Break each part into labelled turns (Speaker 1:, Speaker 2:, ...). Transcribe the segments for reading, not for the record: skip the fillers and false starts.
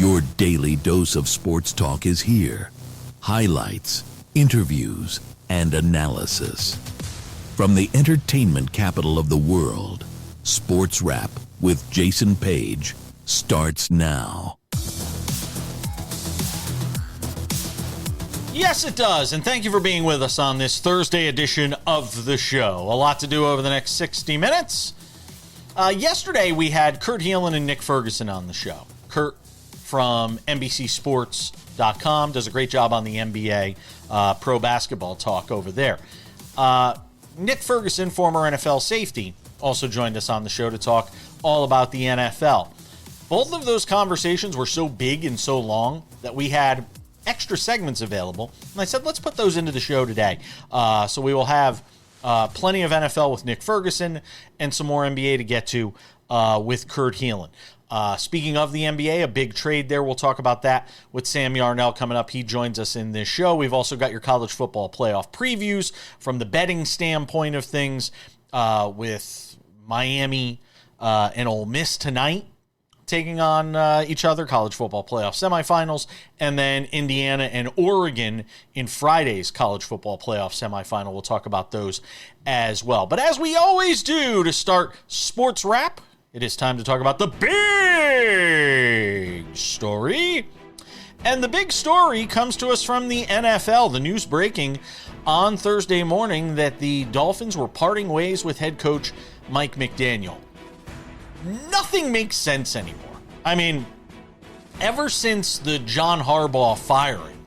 Speaker 1: Your daily dose of sports talk is here. Highlights, interviews, and analysis. From the entertainment capital of the world, SportsWrap with Jason Page starts now.
Speaker 2: Yes, it does, and thank you for being with us on this Thursday edition of the show. A lot to do over the next 60 minutes. Yesterday, we had Kurt Heelan and Nick Ferguson on the show. Kurt from NBCSports.com does a great job on the NBA pro basketball talk over there. Nick Ferguson, former NFL safety, also joined us on the show to talk all about the NFL. Both of those conversations were so big and so long that we had extra segments available, and I said, let's put those into the show today. So we will have plenty of NFL with Nick Ferguson and some more NBA to get to with Kurt Heelan. Speaking of the NBA, a big trade there. We'll talk about that with Sam Yarnell coming up. He joins us in this show. We've also got your college football playoff previews from the betting standpoint of things with Miami and Ole Miss tonight taking on each other, college football playoff semifinals, and then Indiana and Oregon in Friday's college football playoff semifinal. We'll talk about those as well. But as we always do to start Sports Wrap, it is time to talk about the big story. And the big story comes to us from the NFL. The news breaking on Thursday morning that the Dolphins were parting ways with head coach Mike McDaniel. Nothing makes sense anymore. I mean, ever since the John Harbaugh firing,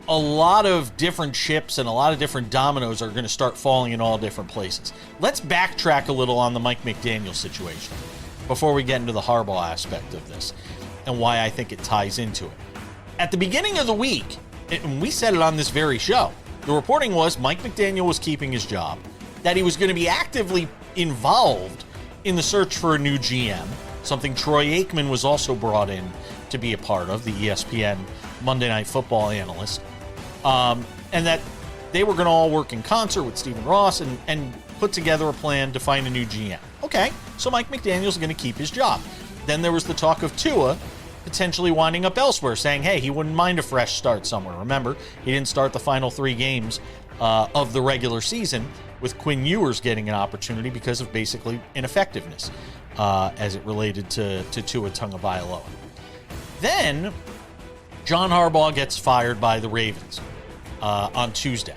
Speaker 2: a lot of different chips and a lot of different dominoes are going to start falling in all different places. Let's backtrack a little on the Mike McDaniel situation before we get into the Harbaugh aspect of this and why I think it ties into it. At the beginning of the week, and we said it on this very show, the reporting was Mike McDaniel was keeping his job, that he was going to be actively involved in the search for a new GM, something Troy Aikman was also brought in to be a part of, the ESPN Monday Night Football analyst, and that they were going to all work in concert with Stephen Ross and put together a plan to find a new GM. Okay, so Mike McDaniel's going to keep his job. Then there was the talk of Tua potentially winding up elsewhere, saying, hey, he wouldn't mind a fresh start somewhere. Remember, he didn't start the final 3 games of the regular season, with Quinn Ewers getting an opportunity because of basically ineffectiveness as it related to Tua Tagovailoa. Then John Harbaugh gets fired by the Ravens on Tuesday.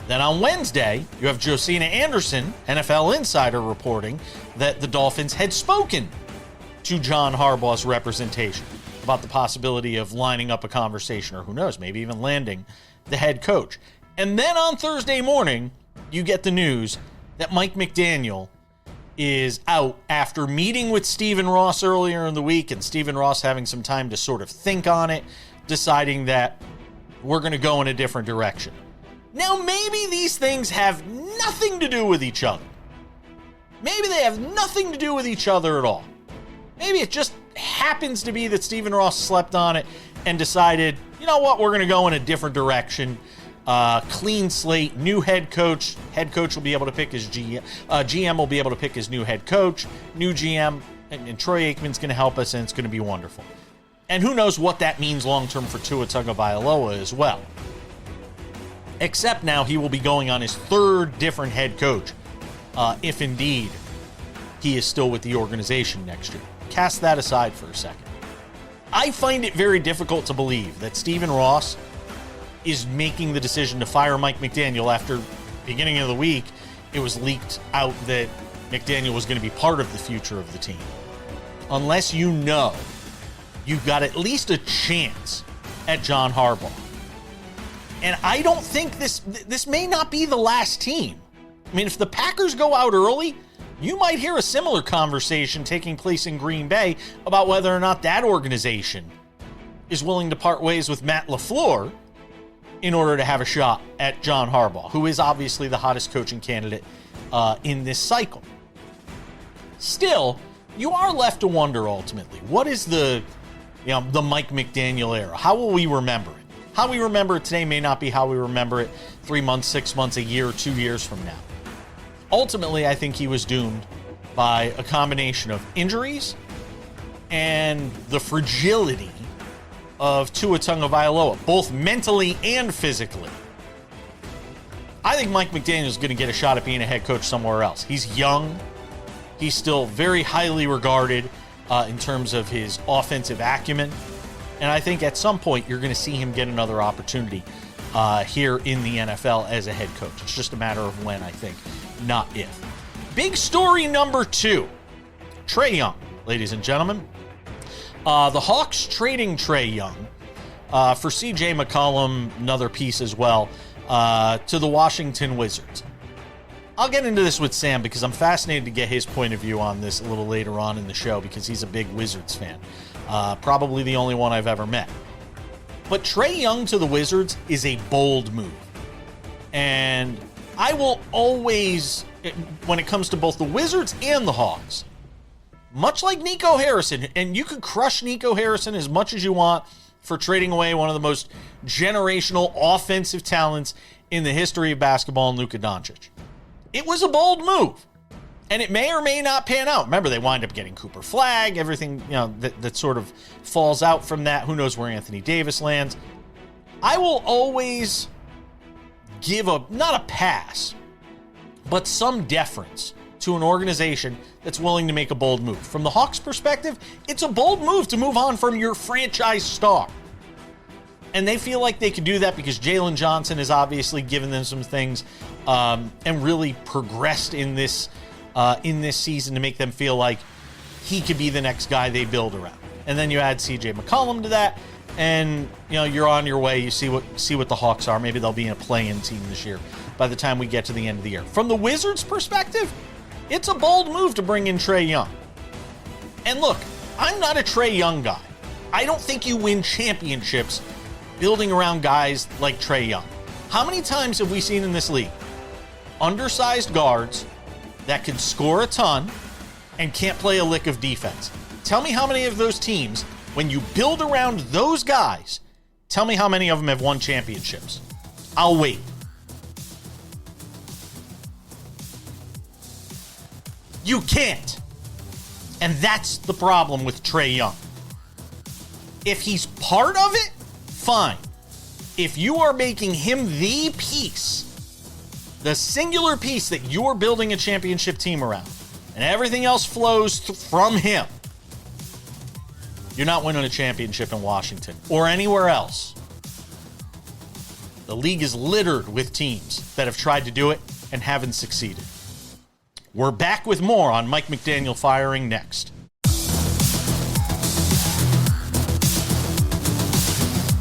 Speaker 2: Then on Wednesday, you have Josina Anderson, NFL insider, reporting that the Dolphins had spoken to John Harbaugh's representation about the possibility of lining up a conversation, or who knows, maybe even landing the head coach. And then on Thursday morning, you get the news that Mike McDaniel is out after meeting with Stephen Ross earlier in the week, and Stephen Ross having some time to sort of think on it, deciding that we're going to go in a different direction. Now, maybe these things have nothing to do with each other. Maybe they have nothing to do with each other at all. Maybe it just happens to be that Stephen Ross slept on it and decided, you know what, we're going to go in a different direction. Clean slate, new head coach. Head coach will be able to pick his GM. GM will be able to pick his new head coach, new GM, and Troy Aikman's going to help us, and it's going to be wonderful. And who knows what that means long-term for Tua Tagovailoa as well. Except now he will be going on his 3rd different head coach, if indeed he is still with the organization next year. Cast that aside for a second. I find it very difficult to believe that Stephen Ross is making the decision to fire Mike McDaniel after beginning of the week it was leaked out that McDaniel was going to be part of the future of the team. Unless you know you've got at least a chance at John Harbaugh. And I don't think this may not be the last team. I mean, if the Packers go out early, you might hear a similar conversation taking place in Green Bay about whether or not that organization is willing to part ways with Matt LaFleur in order to have a shot at John Harbaugh, who is obviously the hottest coaching candidate in this cycle. Still, you are left to wonder ultimately, what is the Mike McDaniel era? How will we remember it? How we remember it today may not be how we remember it 3 months, 6 months, a year, 2 years from now. Ultimately, I think he was doomed by a combination of injuries and the fragility of Tua Tagovailoa, both mentally and physically, I think Mike McDaniel is going to get a shot at being a head coach somewhere else. He's young. He's still very highly regarded in terms of his offensive acumen. And I think at some point you're going to see him get another opportunity here in the NFL as a head coach. It's just a matter of when, I think, not if. Big story number 2. Trae Young, ladies and gentlemen. The Hawks trading Trae Young for C.J. McCollum, another piece as well, to the Washington Wizards. I'll get into this with Sam because I'm fascinated to get his point of view on this a little later on in the show because he's a big Wizards fan. Probably the only one I've ever met. But Trae Young to the Wizards is a bold move. And I will always, when it comes to both the Wizards and the Hawks, much like Nico Harrison, and you could crush Nico Harrison as much as you want for trading away one of the most generational offensive talents in the history of basketball in Luka Doncic. It was a bold move, and it may or may not pan out. Remember, they wind up getting Cooper Flagg, everything that sort of falls out from that. Who knows where Anthony Davis lands? I will always give not a pass, but some deference to an organization that's willing to make a bold move. From the Hawks' perspective, it's a bold move to move on from your franchise star. And they feel like they can do that because Jalen Johnson has obviously given them some things and really progressed in this season to make them feel like he could be the next guy they build around. And then you add C.J. McCollum to that, and you're on your way. You see what the Hawks are. Maybe they'll be in a play-in team this year by the time we get to the end of the year. From the Wizards' perspective, it's a bold move to bring in Trae Young. And look, I'm not a Trae Young guy. I don't think you win championships building around guys like Trae Young. How many times have we seen in this league undersized guards that can score a ton and can't play a lick of defense? Tell me how many of those teams, when you build around those guys, tell me how many of them have won championships. I'll wait. You can't. And that's the problem with Trae Young. If he's part of it, fine. If you are making him the piece, the singular piece that you're building a championship team around, and everything else flows from him, you're not winning a championship in Washington or anywhere else. The league is littered with teams that have tried to do it and haven't succeeded. We're back with more on Mike McDaniel firing next.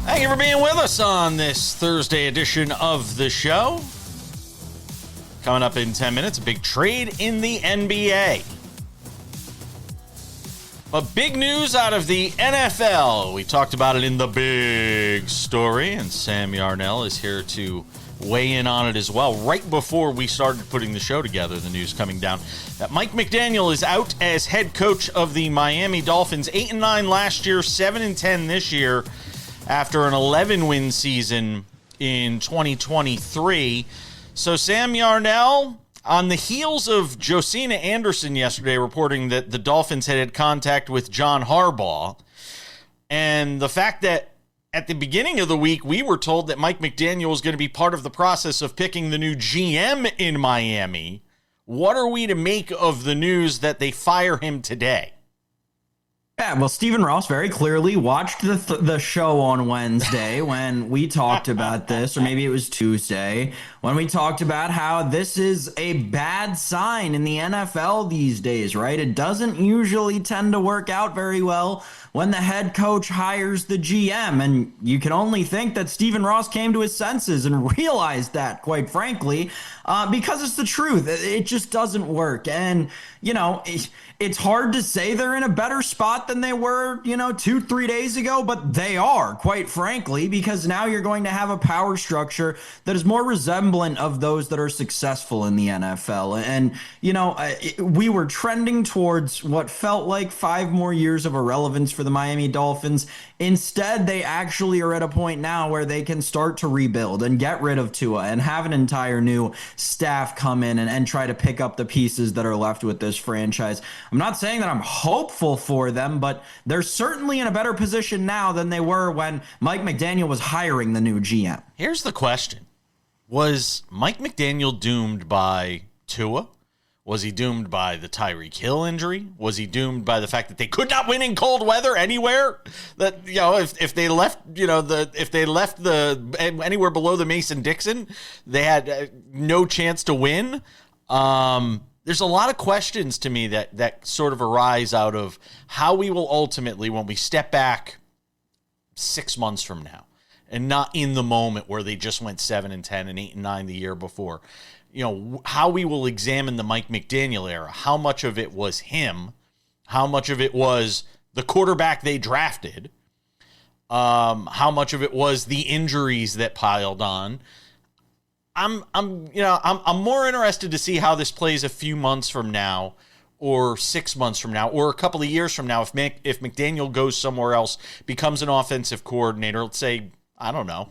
Speaker 2: Thank you for being with us on this Thursday edition of the show. Coming up in 10 minutes, a big trade in the NBA. But big news out of the NFL. We talked about it in the big story, and Sam Yarnell is here to weigh in on it as well. Right before we started putting the show together, the news coming down that Mike McDaniel is out as head coach of the Miami Dolphins. 8-9 last year, 7-10 this year, after an 11-win season in 2023. So Sam Yarnell, on the heels of Josina Anderson yesterday reporting that the Dolphins had contact with John Harbaugh, and the fact that at the beginning of the week we were told that Mike McDaniel was going to be part of the process of picking the new GM in Miami, what are we to make of the news that they fire him today?
Speaker 3: Yeah, well, Stephen Ross very clearly watched the show on Wednesday when we talked about this, or maybe it was Tuesday, when we talked about how this is a bad sign in the NFL these days, right? It doesn't usually tend to work out very well when the head coach hires the GM, and you can only think that Stephen Ross came to his senses and realized that, quite frankly, because it's the truth. It just doesn't work, and, it's hard to say they're in a better spot than they were, 2-3 days ago, but they are, quite frankly, because now you're going to have a power structure that is more resemblant of those that are successful in the NFL. And, we were trending towards what felt like 5 more years of irrelevance for the Miami Dolphins. Instead, they actually are at a point now where they can start to rebuild and get rid of Tua and have an entire new staff come in and try to pick up the pieces that are left with this franchise. I'm not saying that I'm hopeful for them, them, but they're certainly in a better position now than they were when Mike McDaniel was hiring the new GM.
Speaker 2: Here's the question. Was Mike McDaniel doomed by Tua? Was he doomed by the Tyreek Hill injury? Was he doomed by the fact that they could not win in cold weather anywhere? That, you know, if they left, you know, anywhere below the Mason-Dixon, they had no chance to win. There's a lot of questions to me that sort of arise out of how we will ultimately, when we step back 6 months from now, and not in the moment where they just went 7-10 and 8-9 the year before. You know, how we will examine the Mike McDaniel era, how much of it was him, how much of it was the quarterback they drafted, how much of it was the injuries that piled on. I'm more interested to see how this plays a few months from now, or 6 months from now, or a couple of years from now. If McDaniel goes somewhere else, becomes an offensive coordinator, let's say, I don't know,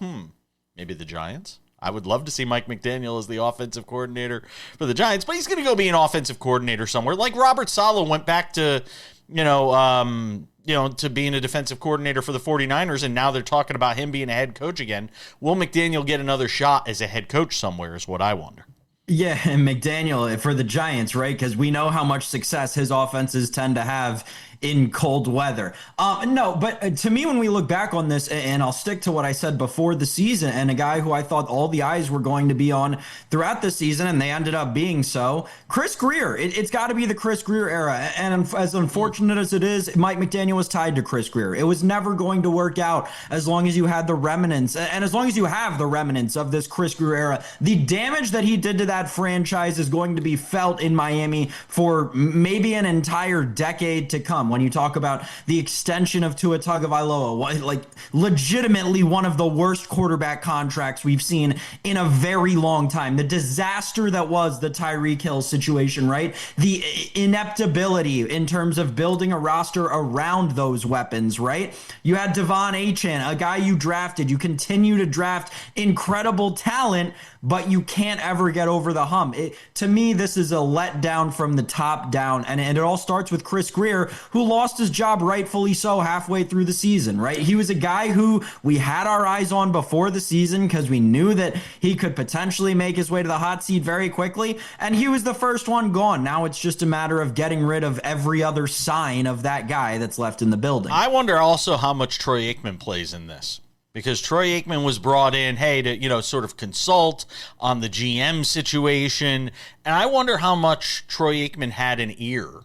Speaker 2: maybe the Giants. I would love to see Mike McDaniel as the offensive coordinator for the Giants, but he's going to go be an offensive coordinator somewhere. Like Robert Saleh went back to, to being a defensive coordinator for the 49ers, and now they're talking about him being a head coach again. Will McDaniel get another shot as a head coach somewhere is what I wonder.
Speaker 3: Yeah, and McDaniel for the Giants, right? Because we know how much success his offenses tend to have in cold weather. No, but to me, when we look back on this, and I'll stick to what I said before the season, and a guy who I thought all the eyes were going to be on throughout the season, and they ended up being so, Chris Grier. It's got to be the Chris Grier era. And as unfortunate as it is, Mike McDaniel was tied to Chris Grier. It was never going to work out as long as you had the remnants, and as long as you have the remnants of this Chris Grier era. The damage that he did to that franchise is going to be felt in Miami for maybe an entire decade to come. When you talk about the extension of Tua Tagovailoa, like legitimately one of the worst quarterback contracts we've seen in a very long time. The disaster that was the Tyreek Hill situation, right? The ineptability in terms of building a roster around those weapons, right? You had Devon Achane, a guy you drafted. You continue to draft incredible talent, but you can't ever get over the hump. To me, this is a letdown from the top down, and it all starts with Chris Grier, who lost his job, rightfully so, halfway through the season, right? He was a guy who we had our eyes on before the season because we knew that he could potentially make his way to the hot seat very quickly, and he was the first one gone. Now it's just a matter of getting rid of every other sign of that guy that's left in the building.
Speaker 2: I wonder also how much Troy Aikman plays in this. Because Troy Aikman was brought in, to, sort of consult on the GM situation. And I wonder how much Troy Aikman had an ear,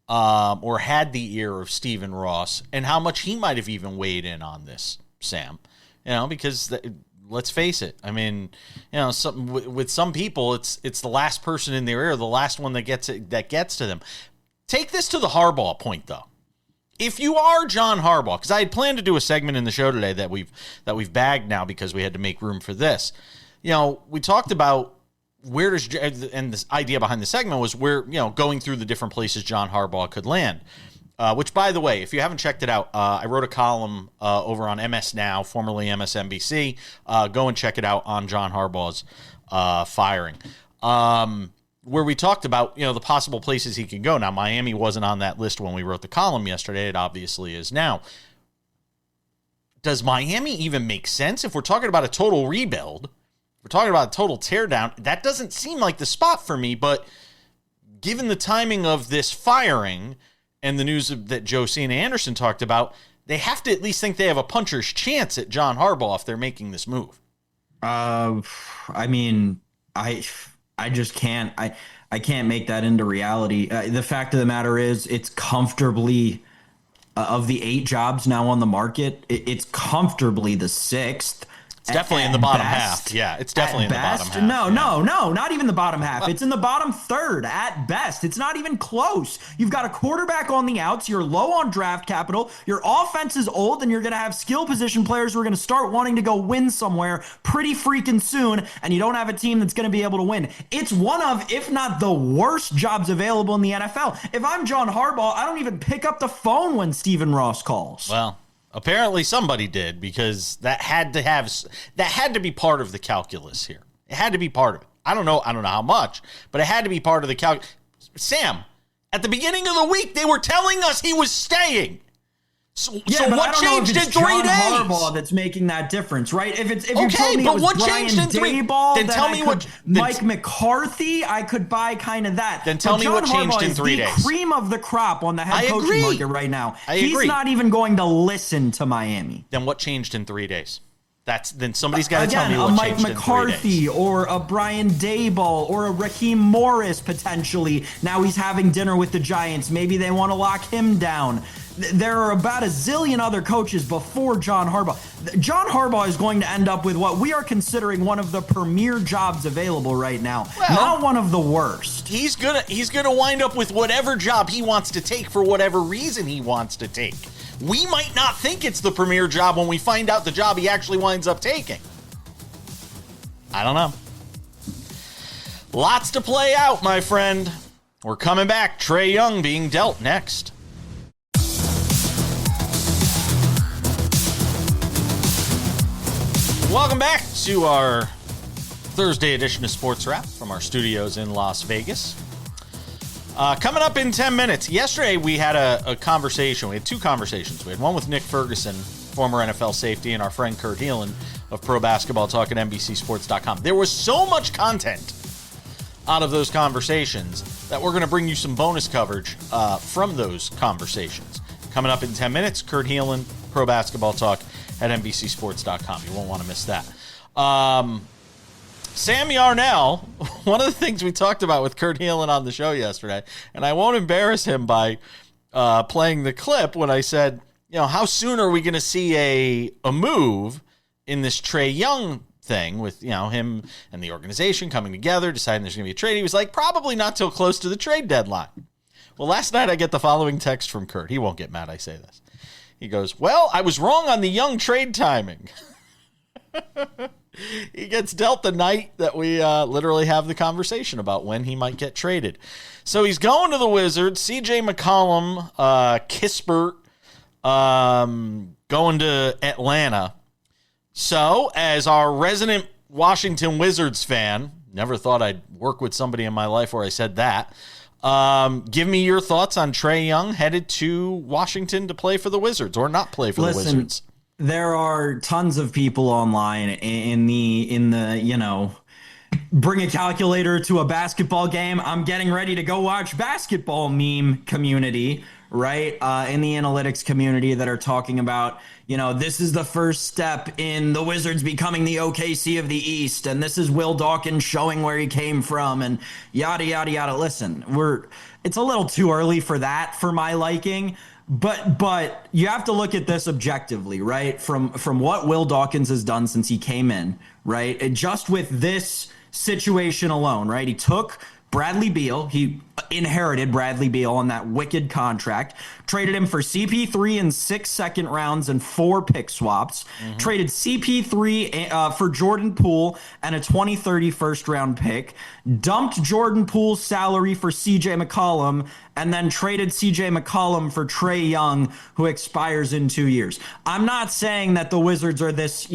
Speaker 2: or had the ear of Stephen Ross, and how much he might have even weighed in on this, Sam. Because let's face it. I mean, with some people, it's the last person in their ear, the last one that gets to them. Take this to the Harbaugh point, though. If you are John Harbaugh, because I had planned to do a segment in the show today that we've bagged now because we had to make room for this. We talked about and this idea behind the segment was going through the different places John Harbaugh could land. Which, by the way, if you haven't checked it out, I wrote a column over on MS Now, formerly MSNBC. Go and check it out on John Harbaugh's firing. Where we talked about, the possible places he could go. Now, Miami wasn't on that list when we wrote the column yesterday. It obviously is now. Does Miami even make sense? If we're talking about a total rebuild, we're talking about a total teardown, that doesn't seem like the spot for me. But given the timing of this firing and the news that Josina Anderson talked about, they have to at least think they have a puncher's chance at John Harbaugh if they're making this move.
Speaker 3: I just can't. I can't make that into reality. The fact of the matter is, it's comfortably of the 8 jobs now on the market, it's comfortably the 6th.
Speaker 2: It's definitely in the bottom half. Yeah, it's definitely in the bottom half.
Speaker 3: No, not even the bottom half. It's in the bottom third at best. It's not even close. You've got a quarterback on the outs. You're low on draft capital. Your offense is old, and you're going to have skill position players who are going to start wanting to go win somewhere pretty freaking soon, and you don't have a team that's going to be able to win. It's one of, if not the worst jobs available in the NFL. If I'm John Harbaugh, I don't even pick up the phone when Stephen Ross calls.
Speaker 2: Well, apparently somebody did, because that had to be part of the calculus here. It had to be part of it. I don't know how much, but it had to be part of the calculus. Sam, At the beginning of the week, they were telling us he was staying. So
Speaker 3: but
Speaker 2: what changed in 3 days?
Speaker 3: Harbaugh that's making that difference, right? If you told me
Speaker 2: but
Speaker 3: it was
Speaker 2: what
Speaker 3: Brian
Speaker 2: changed in 3?
Speaker 3: Daboll,
Speaker 2: Then tell me what.
Speaker 3: Mike McCarthy, I could buy kind of that.
Speaker 2: Then tell me what changed in 3 days.
Speaker 3: The cream of the crop on the head coaching market right now. He's not even going to listen to Miami.
Speaker 2: Then what changed in 3 days? Then somebody's got to tell me what
Speaker 3: Mike
Speaker 2: changed
Speaker 3: McCarthy
Speaker 2: in 3 days.
Speaker 3: or a Brian Daboll or a Raheem Morris potentially. Now he's having dinner with the Giants. Maybe they want to lock him down. There are about a zillion other coaches before John Harbaugh. John Harbaugh is going to end up with what we are considering one of the premier jobs available right now.
Speaker 2: Well,
Speaker 3: not one of the worst.
Speaker 2: He's gonna wind up with whatever job he wants to take for whatever reason he wants to take. We might not think it's the premier job when we find out the job he actually winds up taking. I don't know. Lots to play out, my friend. We're coming back. Trae Young being dealt next. Welcome back to our Thursday edition of Sports Wrap from our studios in Las Vegas. Coming up in 10 minutes. Yesterday we had a conversation. We had 2 conversations. We had one with Nick Ferguson, former NFL safety, and our friend Kurt Heelan of Pro Basketball Talk at NBCSports.com. There was so much content out of those conversations that we're going to bring you some bonus coverage from those conversations. Coming up in 10 minutes, Kurt Heelan, Pro Basketball Talk at NBCSports.com. You won't want to miss that. Sam Yarnell, one of the things we talked about with Kurt Heelan on the show yesterday, and I won't embarrass him by playing the clip when I said, how soon are we going to see a move in this Trae Young thing with, him and the organization coming together, deciding there's going to be a trade? He was like, probably not till close to the trade deadline. Well, last night I get the following text from Kurt. He won't get mad I say this. He goes, well, I was wrong on the Young trade timing. He gets dealt the night that we literally have the conversation about when he might get traded. So he's going to the Wizards. CJ McCollum, Kispert, going to Atlanta. So as our resident Washington Wizards fan, never thought I'd work with somebody in my life where I said that. Give me your thoughts on Trae Young headed to Washington to play for the Wizards or not play for the Wizards.
Speaker 3: There are tons of people online in the bring a calculator to a basketball game. I'm getting ready to go watch basketball meme community, right? In the analytics community that are talking about, this is the first step in the Wizards becoming the OKC of the East. And this is Will Dawkins showing where he came from and yada, yada, yada. Listen, it's a little too early for that for my liking. But you have to look at this objectively, right? From what Will Dawkins has done since he came in, right? And just with this situation alone, right? He took Bradley Beal. He inherited Bradley Beal on that wicked contract. Traded him for CP3 in 6 second rounds and 4 pick swaps. Mm-hmm. Traded CP3 for Jordan Poole and a 2030 first round pick. Dumped Jordan Poole's salary for CJ McCollum and then traded CJ McCollum for Trae Young, who expires in 2 years. I'm not saying that the Wizards are this,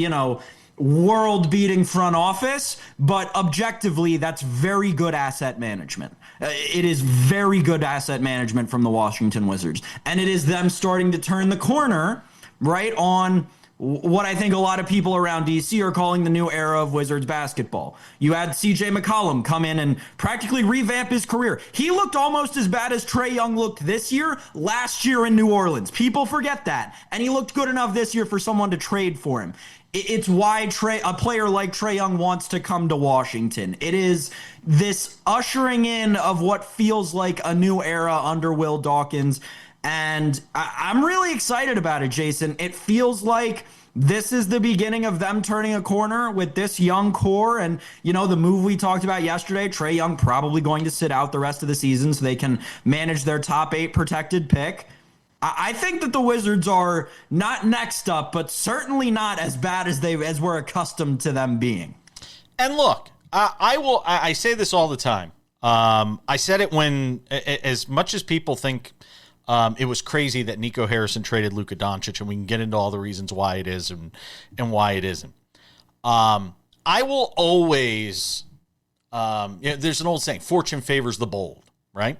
Speaker 3: world-beating front office, but objectively, that's very good asset management. It is very good asset management from the Washington Wizards. And it is them starting to turn the corner, right, on what I think a lot of people around DC are calling the new era of Wizards basketball. You had CJ McCollum come in and practically revamp his career. He looked almost as bad as Trae Young looked this year, last year in New Orleans. People forget that. And he looked good enough this year for someone to trade for him. It's why a player like Trae Young wants to come to Washington. It is this ushering in of what feels like a new era under Will Dawkins. And I'm really excited about it, Jason. It feels like this is the beginning of them turning a corner with this young core. And, the move we talked about yesterday, Trae Young probably going to sit out the rest of the season so they can manage their top 8 protected pick. I think that the Wizards are not next up, but certainly not as bad as we're accustomed to them being.
Speaker 2: And look, I say this all the time. I said it when, as much as people think it was crazy that Nico Harrison traded Luka Doncic, and we can get into all the reasons why it is and why it isn't. I will always, there's an old saying, fortune favors the bold, right?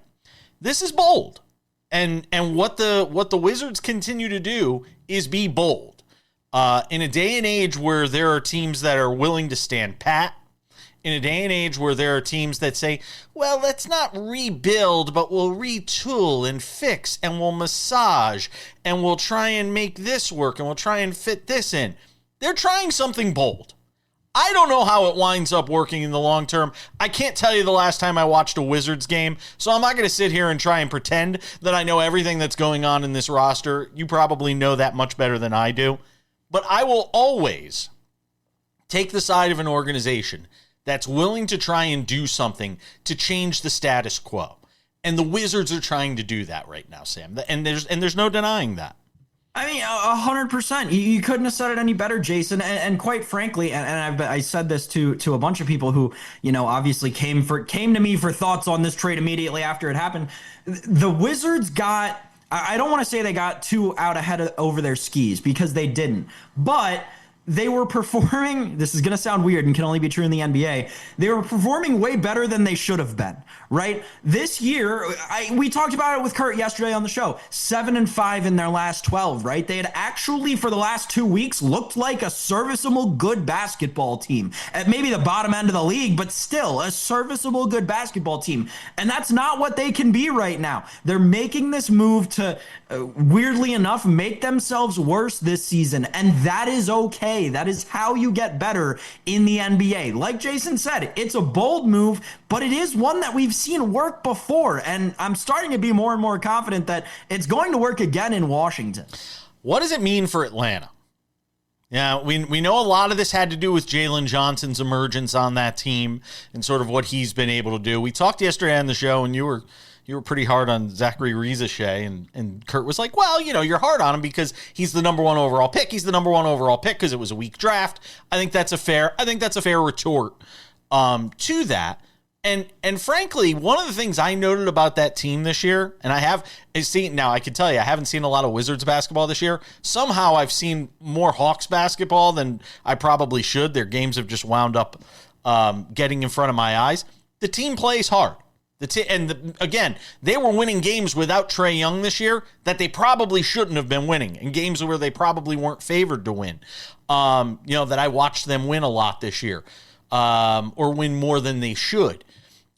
Speaker 2: This is bold. And what the Wizards continue to do is be bold. In a day and age where there are teams that are willing to stand pat, in a day and age where there are teams that say, well, let's not rebuild, but we'll retool and fix and we'll massage and we'll try and make this work and we'll try and fit this in. They're trying something bold. I don't know how it winds up working in the long term. I can't tell you the last time I watched a Wizards game, so I'm not going to sit here and try and pretend that I know everything that's going on in this roster. You probably know that much better than I do. But I will always take the side of an organization that's willing to try and do something to change the status quo. And the Wizards are trying to do that right now, Sam. And there's no denying that.
Speaker 3: I mean, 100%. You couldn't have said it any better, Jason. And quite frankly, and I said this to a bunch of people who, obviously came to me for thoughts on this trade immediately after it happened. The Wizards got, I don't want to say they got too out ahead over their skis, because they didn't. But they were performing, this is going to sound weird and can only be true in the NBA, they were performing way better than they should have been, right? This year, we talked about it with Kurt yesterday on the show, 7-5 in their last 12, right? They had actually, for the last 2 weeks, looked like a serviceable, good basketball team. At maybe the bottom end of the league, but still a serviceable, good basketball team. And that's not what they can be right now. They're making this move to, weirdly enough, make themselves worse this season. And that is okay. That is how you get better in the NBA. Like Jason said, it's a bold move, but it is one that we've seen work before. And I'm starting to be more and more confident that it's going to work again in Washington.
Speaker 2: What does it mean for Atlanta? Yeah, we know a lot of this had to do with Jalen Johnson's emergence on that team and sort of what he's been able to do. We talked yesterday on the show, and you were pretty hard on Zachary Rizachet, and Kurt was like, well, you're hard on him because he's the number one overall pick. He's the number one overall pick because it was a weak draft. I think that's a fair retort to that. And frankly, one of the things I noted about that team this year, and I can tell you, I haven't seen a lot of Wizards basketball this year. Somehow I've seen more Hawks basketball than I probably should. Their games have just wound up getting in front of my eyes. The team plays hard. Again, they were winning games without Trae Young this year that they probably shouldn't have been winning, and games where they probably weren't favored to win. That I watched them win a lot this year, or win more than they should.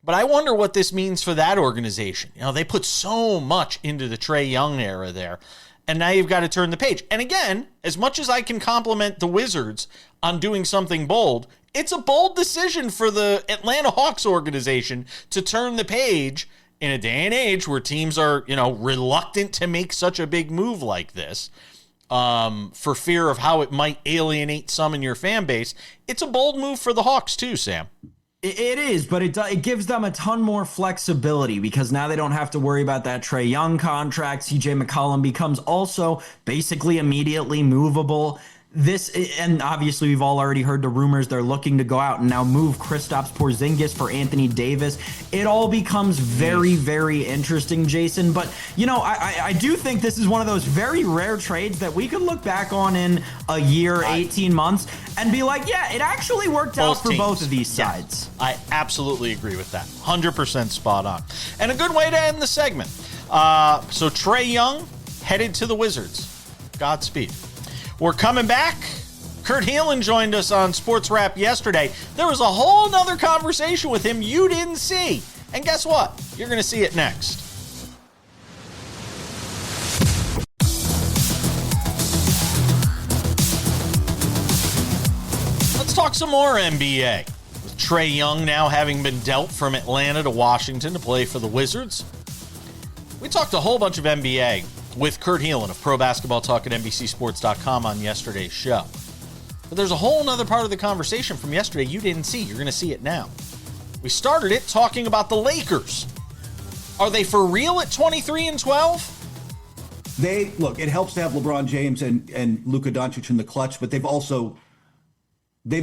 Speaker 2: But I wonder what this means for that organization. They put so much into the Trae Young era there, and now you've got to turn the page. And again, as much as I can compliment the Wizards on doing something bold, it's a bold decision for the Atlanta Hawks organization to turn the page in a day and age where teams are, reluctant to make such a big move like this for fear of how it might alienate some in your fan base. It's a bold move for the Hawks too, Sam.
Speaker 3: It is, but it gives them a ton more flexibility because now they don't have to worry about that Trae Young contract. CJ McCollum becomes also basically immediately movable. And obviously we've all already heard the rumors they're looking to go out and now move Kristaps Porzingis for Anthony Davis. It all becomes very, very interesting, Jason. But, I do think this is one of those very rare trades that we could look back on in a year, 18 months, and be like, yeah, it actually worked out for both of these sides.
Speaker 2: I absolutely agree with that. 100% spot on. And a good way to end the segment. So Trae Young headed to the Wizards. Godspeed. We're coming back. Kurt Heelan joined us on SportsWrap yesterday. There was a whole nother conversation with him you didn't see. And guess what? You're going to see it next. Let's talk some more NBA. With Trae Young now having been dealt from Atlanta to Washington to play for the Wizards. We talked a whole bunch of NBA with Kurt Heelan of Pro Basketball Talk at NBCSports.com on yesterday's show. But there's a whole other part of the conversation from yesterday you didn't see. You're going to see it now. We started it talking about the Lakers. Are they for real at 23-12?
Speaker 4: It helps to have LeBron James and Luka Doncic in the clutch, but they've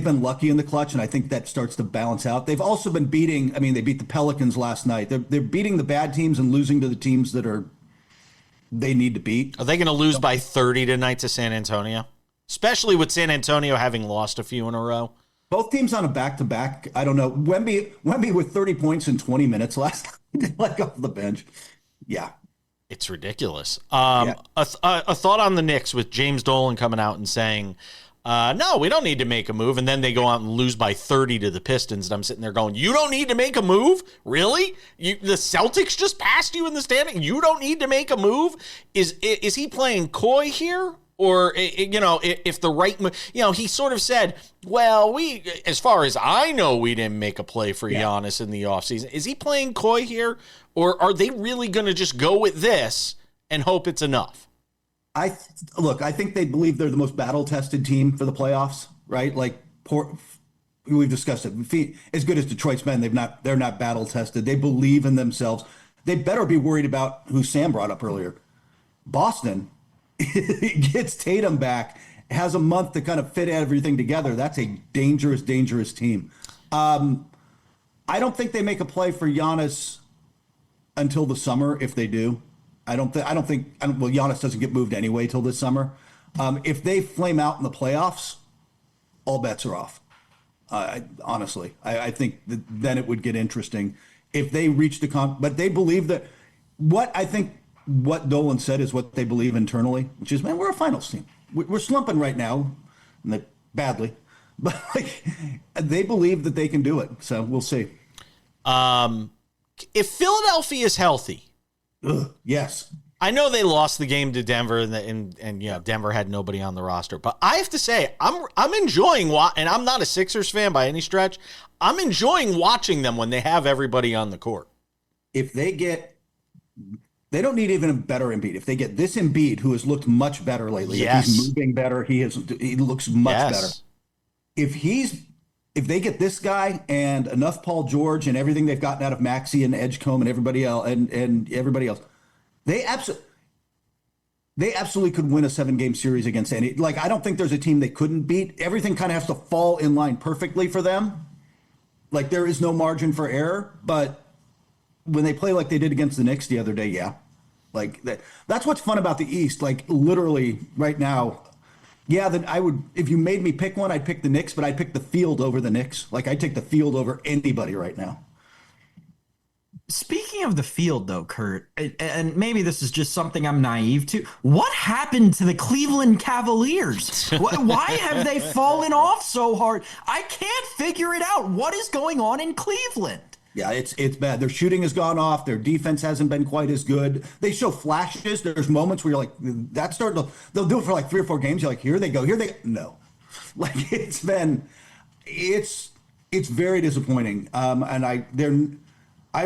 Speaker 4: been lucky in the clutch, and I think that starts to balance out. They've also been they beat the Pelicans last night. They're beating the bad teams and losing to the teams that they need to beat.
Speaker 2: Are they going to lose by 30 tonight to San Antonio? Especially with San Antonio having lost a few in a row.
Speaker 4: Both teams on a back-to-back. I don't know. Wemby with 30 points in 20 minutes last night, off the bench. Yeah.
Speaker 2: It's ridiculous.
Speaker 4: Yeah.
Speaker 2: A thought on the Knicks with James Dolan coming out and saying, no, we don't need to make a move. And then they go out and lose by 30 to the Pistons. And I'm sitting there going, you don't need to make a move? Really? The Celtics just passed you in the standing. You don't need to make a move? Is he playing coy here? Or, if the right, he sort of said, well, as far as I know, we didn't make a play for Giannis in the offseason. Is he playing coy here? Or are they really going to just go with this and hope it's enough?
Speaker 4: I think they believe they're the most battle-tested team for the playoffs, right? Like, we've discussed it. As good as Detroit's been, they're not battle-tested. They believe in themselves. They better be worried about who Sam brought up earlier. Boston gets Tatum back, has a month to kind of fit everything together. That's a dangerous, dangerous team. I don't think they make a play for Giannis until the summer. If they do, Giannis doesn't get moved anyway till this summer. If they flame out in the playoffs, all bets are off. Honestly, I think that then it would get interesting if they reach but they believe that what Dolan said is what they believe internally, which is, man, we're a finals team. We're slumping right now, badly, but they believe that they can do it. So we'll see.
Speaker 2: If Philadelphia is healthy,
Speaker 4: yes,
Speaker 2: I know they lost the game to Denver, and Denver had nobody on the roster. But I have to say, I'm enjoying and I'm not a Sixers fan by any stretch. I'm enjoying watching them when they have everybody on the court.
Speaker 4: If they don't need even a better Embiid. If they get this Embiid, who has looked much better lately,
Speaker 2: yes.
Speaker 4: If he's moving better, he looks much better. If they get this guy and enough Paul George and everything they've gotten out of Maxey and Edgecombe and everybody else, they absolutely could win a 7-game series against any. Like, I don't think there's a team they couldn't beat. Everything kind of has to fall in line perfectly for them. Like, there is no margin for error, but when they play like they did against the Knicks the other day, yeah. Like, that's what's fun about the East. Like, literally right now, then I would, if you made me pick one, I'd pick the Knicks, but I'd pick the field over the Knicks. Like, I'd take the field over anybody right now.
Speaker 3: Speaking of the field, though, Kurt, and maybe this is just something I'm naive to, what happened to the Cleveland Cavaliers? Why have they fallen off so hard? I can't figure it out. What is going on in Cleveland?
Speaker 4: Yeah, it's bad. Their shooting has gone off. Their defense hasn't been quite as good. They show flashes. There's moments where you're like, that's starting to, they'll do it for like 3 or 4 games. You're like, here they go. No. Like, it's very disappointing. And I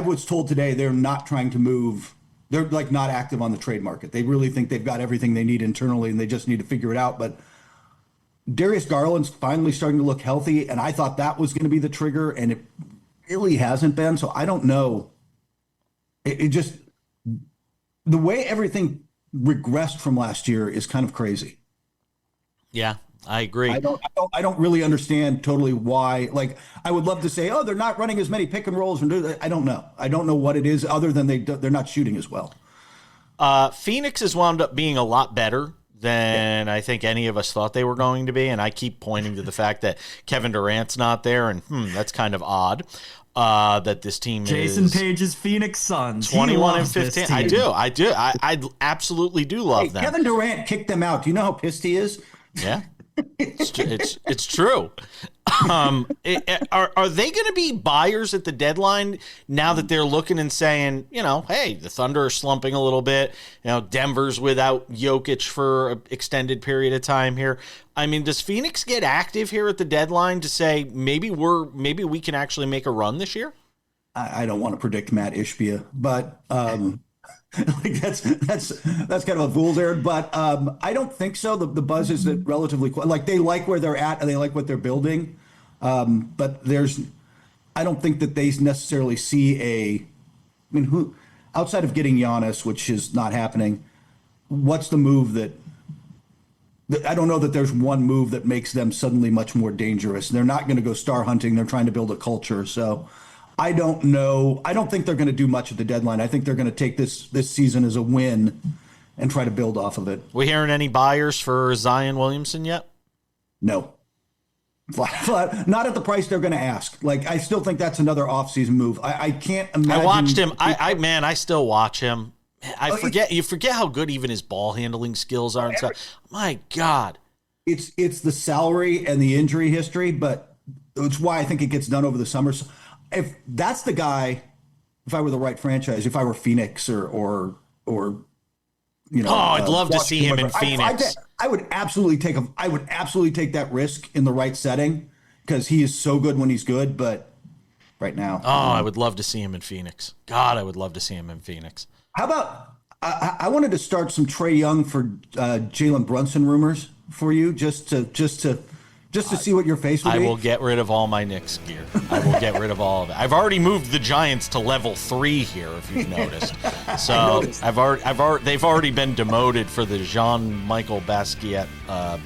Speaker 4: was told today they're not trying to move. They're like not active on the trade market. They really think they've got everything they need internally and they just need to figure it out. But Darius Garland's finally starting to look healthy. And I thought that was going to be the trigger. And it really hasn't been. So I don't know. It just, the way everything regressed from last year is kind of crazy.
Speaker 2: Yeah, I agree.
Speaker 4: I don't really understand totally why. Like, I would love to say, oh, they're not running as many pick and rolls. I don't know. I don't know what it is other than they're not shooting as well.
Speaker 2: Phoenix has wound up being a lot better than I think any of us thought they were going to be. And I keep pointing to the fact that Kevin Durant's not there. And that's kind of odd. That this team
Speaker 3: Jason
Speaker 2: is
Speaker 3: Page's Phoenix Suns.
Speaker 2: 21 and 15. I do. I absolutely do love them.
Speaker 4: Kevin Durant kicked them out. Do you know how pissed he is?
Speaker 2: Yeah. It's true. Are they going to be buyers at the deadline now that they're looking and saying, hey, the Thunder are slumping a little bit. Denver's without Jokic for an extended period of time here. I mean, does Phoenix get active here at the deadline to say maybe we can actually make a run this year?
Speaker 4: I don't want to predict Matt Ishbia, but like that's kind of a fool's errand. But I don't think so. The buzz is that relatively like they like where they're at and they like what they're building. But I don't think that they necessarily see who outside of getting Giannis, which is not happening. What's the move that I don't know that there's one move that makes them suddenly much more dangerous. They're not going to go star hunting. They're trying to build a culture. So I don't know. I don't think they're going to do much at the deadline. I think they're going to take this season as a win and try to build off of it.
Speaker 2: We hearing any buyers for Zion Williamson yet?
Speaker 4: No. Flat, not at the price they're going to ask. Like, I still think that's another offseason move. I can't imagine.
Speaker 2: I watched him. I still watch him. You forget how good even his ball handling skills are and stuff. My God.
Speaker 4: It's the salary and the injury history, but it's why I think it gets done over the summer. So if that's the guy, if I were the right franchise, if I were Phoenix or
Speaker 2: I'd love to see him in Phoenix.
Speaker 4: I would absolutely take that risk in the right setting because he is so good when he's good. But right now,
Speaker 2: I would love to see him in Phoenix. God, I would love to see him in Phoenix.
Speaker 4: How about I wanted to start some Trae Young for Jalen Brunson rumors for you, just to see what your face would be.
Speaker 2: I will get rid of all my Knicks gear. I will get rid of all of it. I've already moved the Giants to level 3 here, if you've noticed. So they've already been demoted for the Jean-Michel Basquiat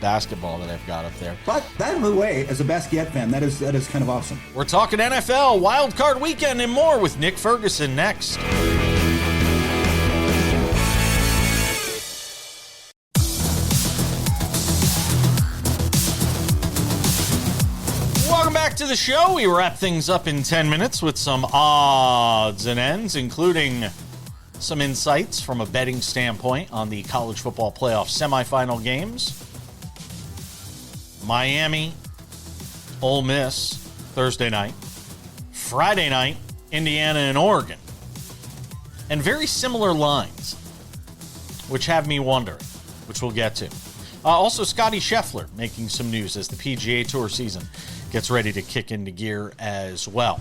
Speaker 2: basketball that I've got up there.
Speaker 4: But by the way, as a Basquiat fan, that is kind of awesome.
Speaker 2: We're talking NFL, Wild Card Weekend, and more with Nick Ferguson next. Back to the show. We wrap things up in 10 minutes with some odds and ends, including some insights from a betting standpoint on the college football playoff semifinal games. Miami, Ole Miss, Thursday night. Friday night, Indiana and Oregon. And very similar lines, which have me wondering, which we'll get to. Also, Scottie Scheffler making some news as the PGA Tour season gets ready to kick into gear as well.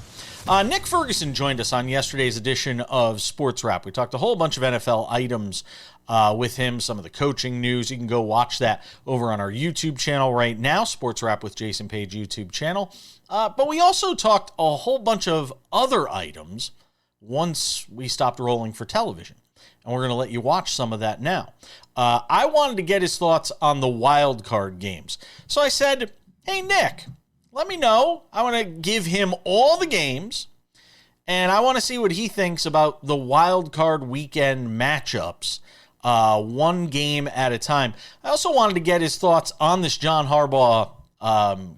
Speaker 2: Nick Ferguson joined us on yesterday's edition of SportsWrap. We talked a whole bunch of NFL items with him, some of the coaching news. You can go watch that over on our YouTube channel right now, SportsWrap with Jason Page YouTube channel. But we also talked a whole bunch of other items once we stopped rolling for television. And we're going to let you watch some of that now. I wanted to get his thoughts on the wild card games. So I said, hey, Nick, let me know. I want to give him all the games, and I want to see what he thinks about the wild card weekend matchups, one game at a time. I also wanted to get his thoughts on this John Harbaugh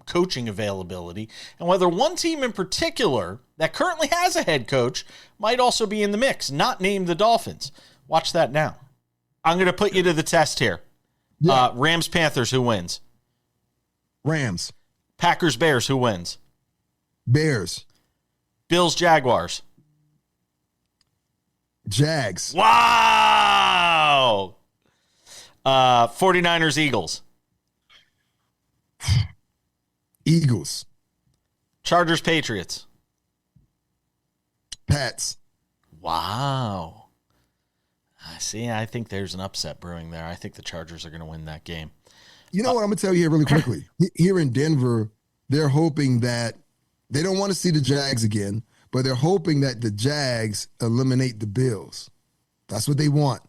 Speaker 2: coaching availability and whether one team in particular that currently has a head coach might also be in the mix, not named the Dolphins. Watch that now. I'm going to put you to the test here. Yeah. Rams-Panthers, who wins?
Speaker 5: Rams.
Speaker 2: Packers-Bears, who wins?
Speaker 5: Bears.
Speaker 2: Bills-Jaguars.
Speaker 5: Jags.
Speaker 2: Wow! 49ers-Eagles.
Speaker 5: Eagles.
Speaker 2: Chargers-Patriots.
Speaker 5: Pats.
Speaker 2: Wow. See, I think there's an upset brewing there. I think the Chargers are going to win that game.
Speaker 5: You know what? I'm going to tell you here really quickly. Here in Denver, they're hoping that they don't want to see the Jags again, but they're hoping that the Jags eliminate the Bills. That's what they want.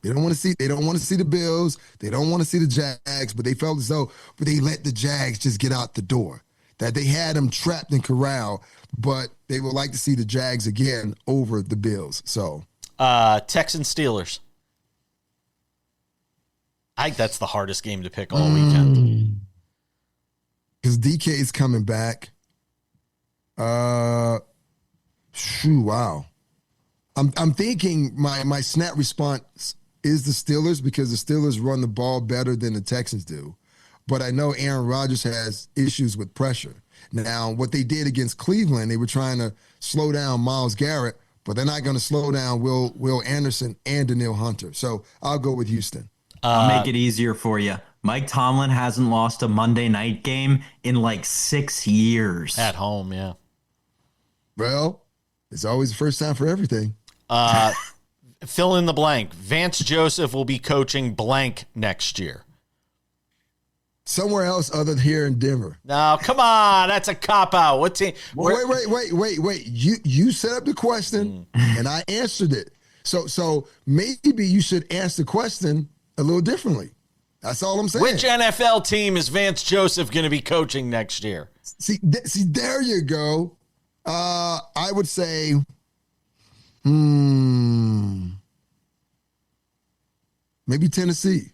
Speaker 5: They don't want to see the Bills. They don't want to see the Jags, but they felt as though they let the Jags just get out the door, that they had them trapped and corralled, but they would like to see the Jags again over the Bills. So
Speaker 2: Texans Steelers. I think that's the hardest game to pick all weekend.
Speaker 5: Because DK is coming back. Wow. I'm thinking my snap response is the Steelers because the Steelers run the ball better than the Texans do. But I know Aaron Rodgers has issues with pressure. Now, what they did against Cleveland, they were trying to slow down Myles Garrett, but they're not going to slow down Will Anderson and Danielle Hunter. So I'll go with Houston.
Speaker 3: I'll make it easier for you. Mike Tomlin hasn't lost a Monday night game in like 6 years.
Speaker 2: At home, yeah.
Speaker 5: Well, it's always the first time for everything.
Speaker 2: Fill in the blank. Vance Joseph will be coaching blank next year.
Speaker 5: Somewhere else other than here in Denver.
Speaker 2: No, come on. That's a cop-out. What team?
Speaker 5: Wait. You set up the question, and I answered it. So maybe you should answer the question a little differently. That's all I'm saying.
Speaker 2: Which NFL team is Vance Joseph going to be coaching next year?
Speaker 5: See, there you go. I would say, maybe Tennessee.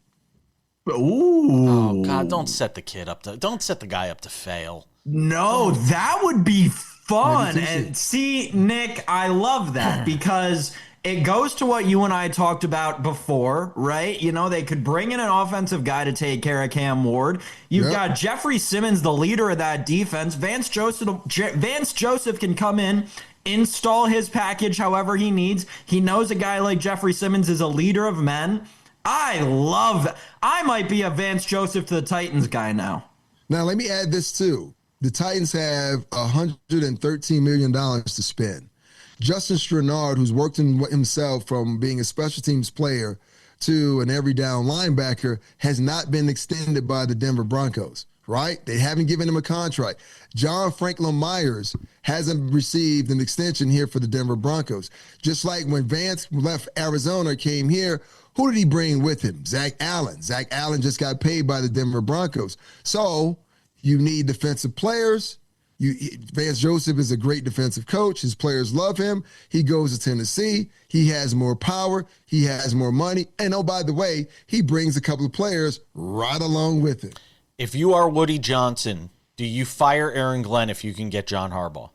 Speaker 3: Ooh.
Speaker 2: Oh God! Don't set the guy up to fail.
Speaker 3: No, that would be fun. And see, Nick, I love that because It goes to what you and I talked about before, right? You know, they could bring in an offensive guy to take care of Cam Ward. You've got Jeffrey Simmons, the leader of that defense. Vance Joseph can come in, install his package however he needs. He knows a guy like Jeffrey Simmons is a leader of men. I love that. I might be a Vance Joseph to the Titans guy now.
Speaker 5: Now, let me add this too. The Titans have $113 million to spend. Justin Strenard, who's worked himself from being a special teams player to an every down linebacker, has not been extended by the Denver Broncos, right? They haven't given him a contract. John Franklin Myers hasn't received an extension here for the Denver Broncos. Just like when Vance left Arizona, came here, who did he bring with him? Zach Allen. Zach Allen just got paid by the Denver Broncos. So you need defensive players. Vance Joseph is a great defensive coach. His players love him. He goes to Tennessee. He has more power. He has more money. And oh, by the way, he brings a couple of players right along with him.
Speaker 2: If you are Woody Johnson, do you fire Aaron Glenn if you can get John Harbaugh?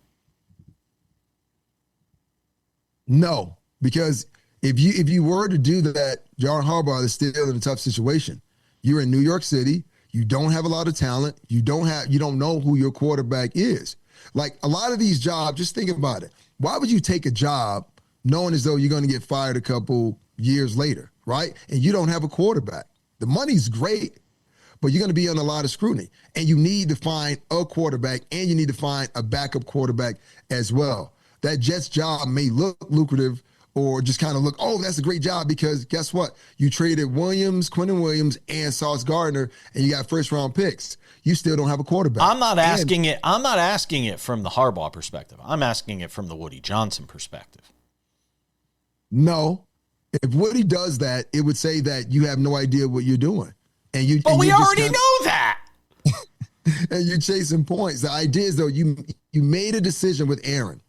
Speaker 5: No, because if you were to do that, John Harbaugh is still in a tough situation. You're in New York City. You don't have a lot of talent. You don't know who your quarterback is. Like a lot of these jobs, just think about it. Why would you take a job knowing as though you're going to get fired a couple years later, right? And you don't have a quarterback. The money's great, but you're going to be under a lot of scrutiny. And you need to find a quarterback, and you need to find a backup quarterback as well. That Jets job may look lucrative or just kind of look, oh, that's a great job, because guess what? You traded Quentin Williams and Sauce Gardner, and you got first-round picks. You still don't have a quarterback.
Speaker 2: I'm not asking it from the Harbaugh perspective. I'm asking it from the Woody Johnson perspective.
Speaker 5: No. If Woody does that, it would say that you have no idea what you're doing.
Speaker 2: But we already know that.
Speaker 5: And you're chasing points. The idea is, though, you made a decision with Aaron.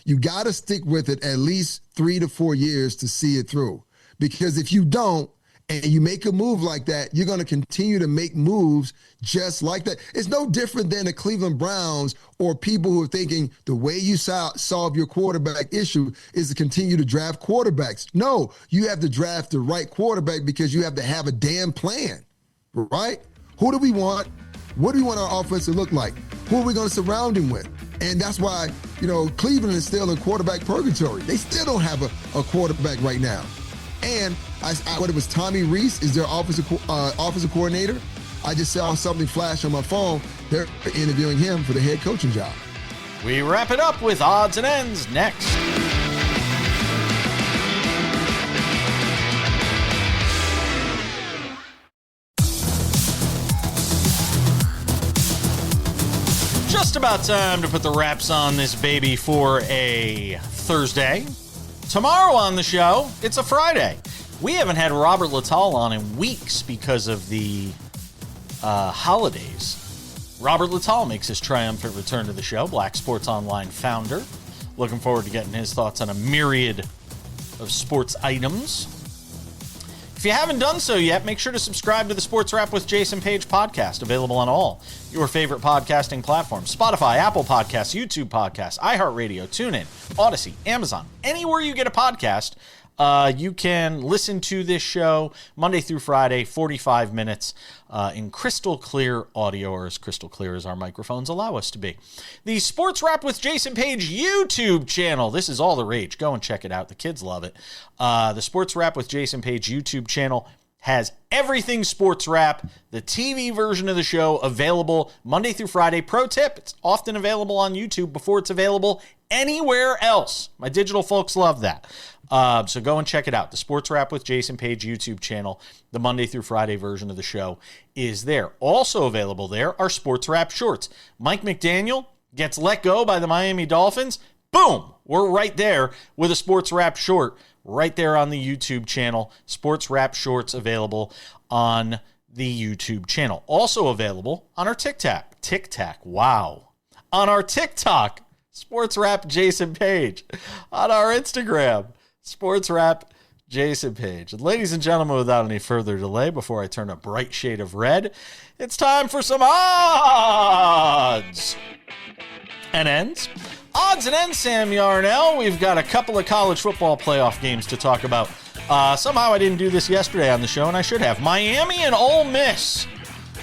Speaker 5: You got to stick with it at least 3 to 4 years to see it through. Because if you don't, and you make a move like that, you're going to continue to make moves just like that. It's no different than the Cleveland Browns or people who are thinking the way you solve your quarterback issue is to continue to draft quarterbacks. No, you have to draft the right quarterback because you have to have a damn plan, right? Who do we want? What do we want our offense to look like? Who are we going to surround him with? And that's why, Cleveland is still in quarterback purgatory. They still don't have a quarterback right now. And what it was, Tommy Reese is their offensive coordinator. I just saw something flash on my phone. They're interviewing him for the head coaching job.
Speaker 2: We wrap it up with odds and ends next. Just about time to put the wraps on this baby for a Thursday. Tomorrow on the show, it's a Friday. We haven't had Robert Littal on in weeks because of the holidays. Robert Littal makes his triumphant return to the show, Black Sports Online founder. Looking forward to getting his thoughts on a myriad of sports items. If you haven't done so yet, make sure to subscribe to the Sports Wrap with Jason Page podcast, available on all your favorite podcasting platforms: Spotify, Apple Podcasts, YouTube Podcasts, iHeartRadio, TuneIn, Odyssey, Amazon. Anywhere you get a podcast, you can listen to this show Monday through Friday, 45 minutes in crystal clear audio, or as crystal clear as our microphones allow us to be. The Sports Wrap with Jason Page YouTube channel. This is all the rage. Go and check it out. The kids love it. The Sports Wrap with Jason Page YouTube channel has everything Sports Wrap, the TV version of the show, available Monday through Friday. Pro tip, it's often available on YouTube before it's available anywhere else. My digital folks love that. So go and check it out. The Sports Wrap with Jason Page YouTube channel, the Monday through Friday version of the show, is there. Also available there are Sports Wrap shorts. Mike McDaniel gets let go by the Miami Dolphins. Boom! We're right there with a Sports Wrap short right there on the YouTube channel. Sports Wrap shorts available on the YouTube channel. Also available on our TikTok. Wow. On our TikTok, Sports Wrap Jason Page. On our Instagram, Sports Wrap Jason Page. Ladies and gentlemen, without any further delay, before I turn a bright shade of red, it's time for some odds and ends. Odds and ends, Sam Yarnell. We've got a couple of college football playoff games to talk about. Somehow I didn't do this yesterday on the show, and I should have. Miami and Ole Miss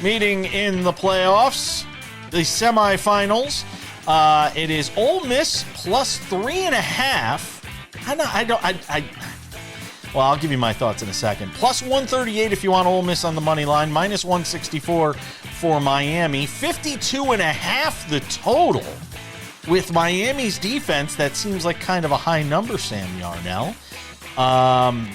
Speaker 2: meeting in the playoffs, the semifinals. It is Ole Miss plus 3.5. Well, I'll give you my thoughts in a second. Plus 138 if you want Ole Miss on the money line. Minus 164 for Miami. 52.5 the total. With Miami's defense, that seems like kind of a high number, Sam Yarnell.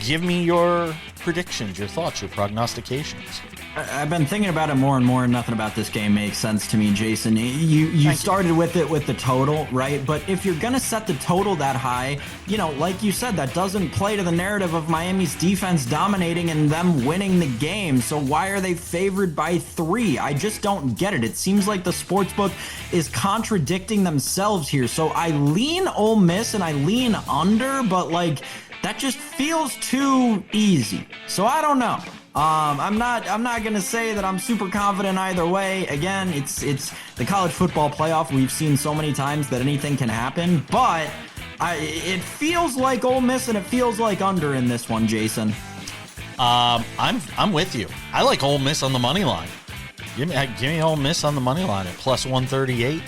Speaker 2: Give me your predictions, your thoughts, your prognostications.
Speaker 3: I've been thinking about it more and more, and nothing about this game makes sense to me, Jason. You started with it with the total, right? But if you're going to set the total that high, like you said, that doesn't play to the narrative of Miami's defense dominating and them winning the game. So why are they favored by 3? I just don't get it. It seems like the sportsbook is contradicting themselves here. So I lean Ole Miss and I lean under, but that just feels too easy. So I don't know. I'm not going to say that I'm super confident either way. Again, it's the college football playoff. We've seen so many times that anything can happen, but it feels like Ole Miss and it feels like under in this one, Jason.
Speaker 2: I'm with you. I like Ole Miss on the money line. Give me Ole Miss on the money line at plus 138.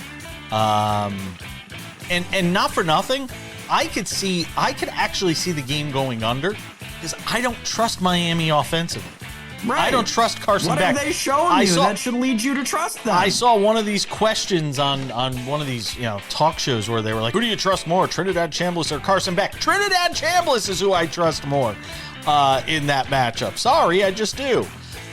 Speaker 2: And not for nothing, I could actually see the game going under because I don't trust Miami offensively.
Speaker 3: Right.
Speaker 2: I don't trust Carson Beck.
Speaker 3: What are they showing you that should lead you to trust them?
Speaker 2: I saw one of these questions on one of these talk shows where they were like, who do you trust more, Trinidad Chambliss or Carson Beck? Trinidad Chambliss is who I trust more in that matchup. Sorry, I just do.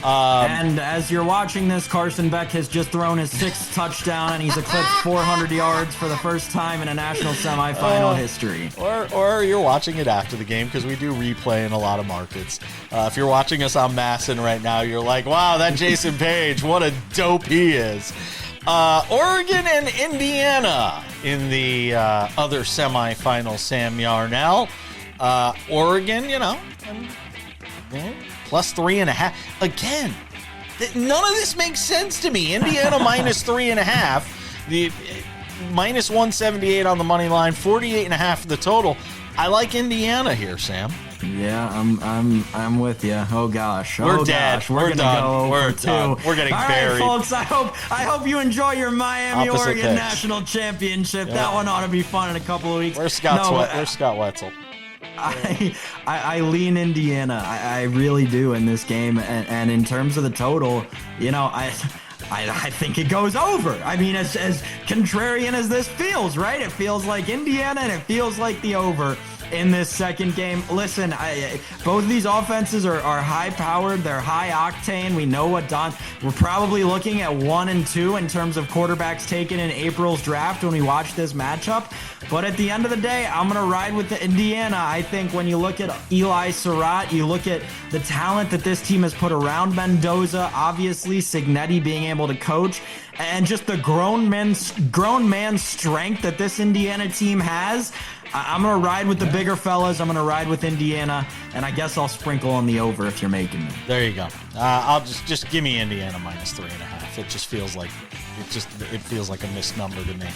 Speaker 3: And as you're watching this, Carson Beck has just thrown his 6th touchdown, and he's eclipsed 400 yards for the first time in a national semifinal history.
Speaker 2: Or you're watching it after the game, because we do replay in a lot of markets. If you're watching us on Masson right now, you're like, wow, that Jason Page, what a dope he is. Oregon and Indiana in the other semifinal, Sam Yarnell. Oregon, plus 3.5. Again, none of this makes sense to me. Indiana minus 3.5. The minus 178 on the money line, 48.5 the total. I like Indiana here, Sam.
Speaker 3: Yeah, I'm with you. Oh gosh,
Speaker 2: we're dead.
Speaker 3: We're done.
Speaker 2: We're done. We're getting buried.
Speaker 3: All right, folks. I hope you enjoy your Miami Oregon national championship. Yeah. That one ought to be fun in a couple of weeks.
Speaker 2: Where's Scott Wetzel?
Speaker 3: I lean Indiana. I really do in this game. And in terms of the total, I think it goes over. I mean, as contrarian as this feels, right? It feels like Indiana and it feels like the over in this second game. Listen, both of these offenses are high-powered. They're high-octane. We know we're probably looking at 1 and 2 in terms of quarterbacks taken in April's draft when we watch this matchup. But at the end of the day, I'm going to ride with the Indiana. I think when you look at Eli Surratt, you look at the talent that this team has put around Mendoza, obviously Cignetti being able to coach, and just the grown man strength that this Indiana team has. I'm going to ride with the bigger fellas. I'm going to ride with Indiana, and I guess I'll sprinkle on the over if you're making me.
Speaker 2: There you go. I'll just give me Indiana minus 3.5. It just feels like a missed number to me,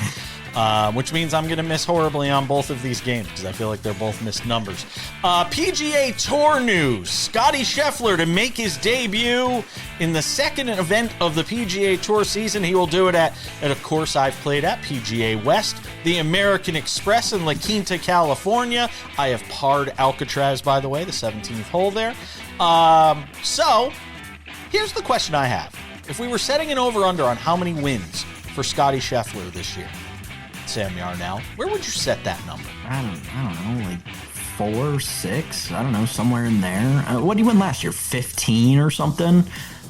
Speaker 2: which means I'm going to miss horribly on both of these games because I feel like they're both missed numbers. PGA Tour news: Scotty Scheffler to make his debut in the second event of the PGA Tour season. He will do it at a course I've played at, PGA West, the American Express in La Quinta, California. I have parred Alcatraz, by the way, the 17th hole there. So here's the question I have. If we were setting an over-under on how many wins for Scotty Scheffler this year, Sam Yarnell, where would you set that number?
Speaker 3: I don't know, like 4, 6, I don't know, somewhere in there. What did he win last year, 15 or something?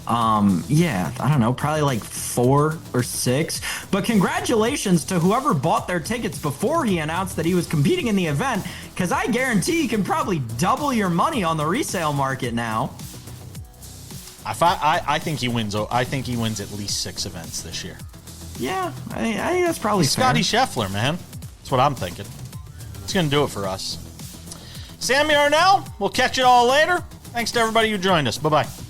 Speaker 3: Yeah, I don't know, probably like 4 or 6. But congratulations to whoever bought their tickets before he announced that he was competing in the event, because I guarantee you can probably double your money on the resale market now.
Speaker 2: I think he wins. I think he wins at least 6 events this year.
Speaker 3: Yeah, I think that's probably fair.
Speaker 2: Scotty Scheffler, man. That's what I'm thinking. It's going to do it for us. Sam Yarnell, we'll catch you all later. Thanks to everybody who joined us. Bye-bye.